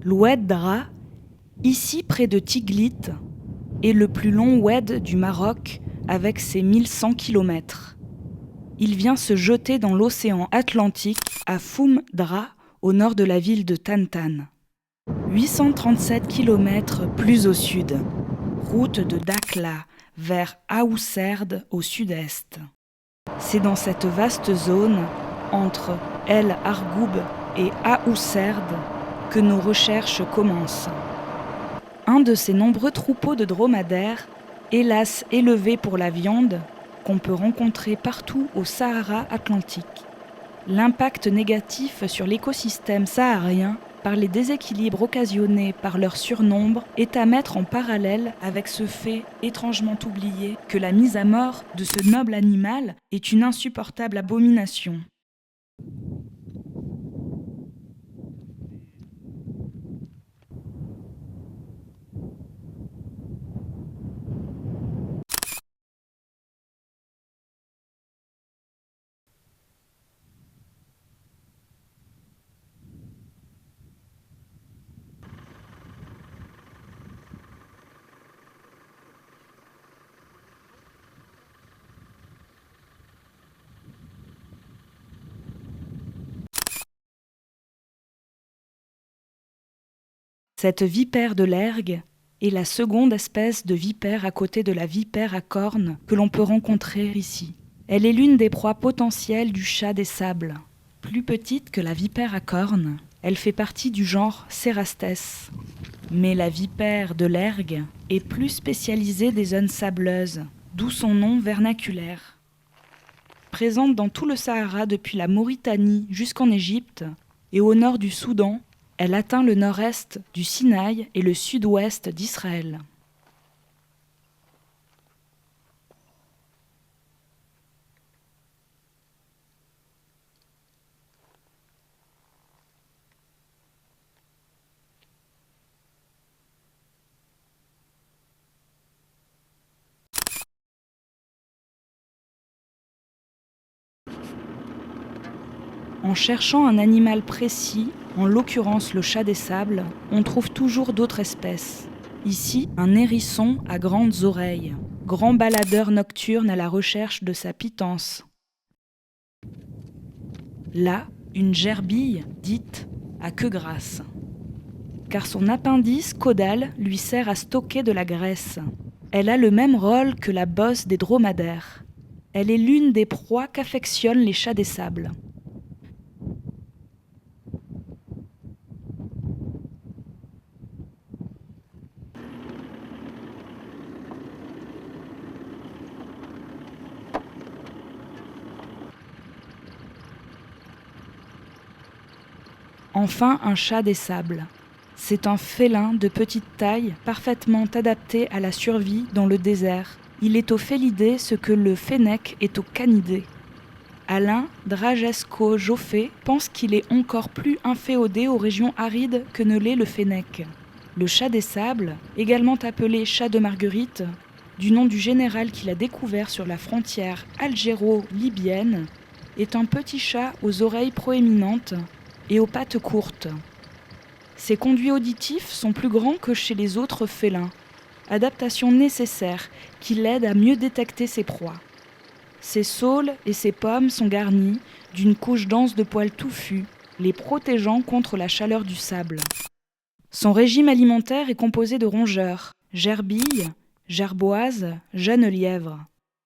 L'oued Dra, ici près de Tiglit, est le plus long oued du Maroc avec ses 1100 km. Il vient se jeter dans l'océan Atlantique à Foum Dra, au nord de la ville de Tantan. 837 km plus au sud, route de Dakhla vers Aousserd au sud-est. C'est dans cette vaste zone, entre El Argoub et Aousserd, que nos recherches commencent. Un de ces nombreux troupeaux de dromadaires, hélas élevés pour la viande, qu'on peut rencontrer partout au Sahara atlantique. L'impact négatif sur l'écosystème saharien par les déséquilibres occasionnés par leur surnombre est à mettre en parallèle avec ce fait étrangement oublié que la mise à mort de ce noble animal est une insupportable abomination. Cette vipère de l'Ergue est la seconde espèce de vipère à côté de la vipère à cornes que l'on peut rencontrer ici. Elle est l'une des proies potentielles du chat des sables. Plus petite que la vipère à cornes, elle fait partie du genre Cerastes. Mais la vipère de l'Ergue est plus spécialisée des zones sableuses, d'où son nom vernaculaire. Présente dans tout le Sahara depuis la Mauritanie jusqu'en Égypte et au nord du Soudan, elle atteint le nord-est du Sinaï et le sud-ouest d'Israël. En cherchant un animal précis, en l'occurrence le chat des sables, on trouve toujours d'autres espèces. Ici, un hérisson à grandes oreilles, grand baladeur nocturne à la recherche de sa pitance. Là, une gerbille, dite à queue grasse. Car son appendice caudal lui sert à stocker de la graisse. Elle a le même rôle que la bosse des dromadaires. Elle est l'une des proies qu'affectionnent les chats des sables. Enfin, un chat des sables. C'est un félin de petite taille, parfaitement adapté à la survie dans le désert. Il est au félidé ce que le fennec est au canidé. Alain Dragesco-Joffé pense qu'il est encore plus inféodé aux régions arides que ne l'est le fennec. Le chat des sables, également appelé chat de Marguerite, du nom du général qu'il a découvert sur la frontière algéro-libyenne, est un petit chat aux oreilles proéminentes et aux pattes courtes. Ses conduits auditifs sont plus grands que chez les autres félins, adaptation nécessaire qui l'aide à mieux détecter ses proies. Ses saules et ses pommes sont garnis d'une couche dense de poils touffus, les protégeant contre la chaleur du sable. Son régime alimentaire est composé de rongeurs, gerbilles, gerboises, jeunes lièvres,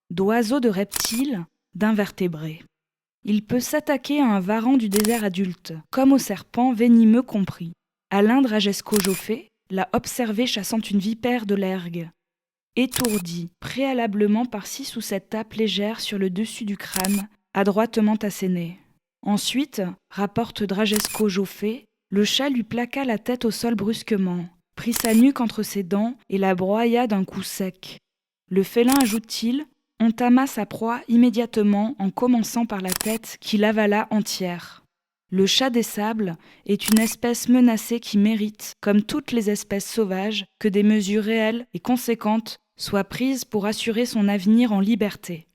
d'oiseaux, de reptiles, d'invertébrés. Il peut s'attaquer à un varan du désert adulte, comme aux serpents venimeux compris. Alain Dragesco-Joffé l'a observé chassant une vipère de l'Ergue, étourdie préalablement par 6 ou 7 tapes légères sur le dessus du crâne, adroitement assénées. Ensuite, rapporte Dragesco-Joffé, le chat lui plaqua la tête au sol brusquement, prit sa nuque entre ses dents et la broya d'un coup sec. Le félin, ajoute-t-il, entama sa proie immédiatement en commençant par la tête qu'il avala entière. Le chat des sables est une espèce menacée qui mérite, comme toutes les espèces sauvages, que des mesures réelles et conséquentes soient prises pour assurer son avenir en liberté.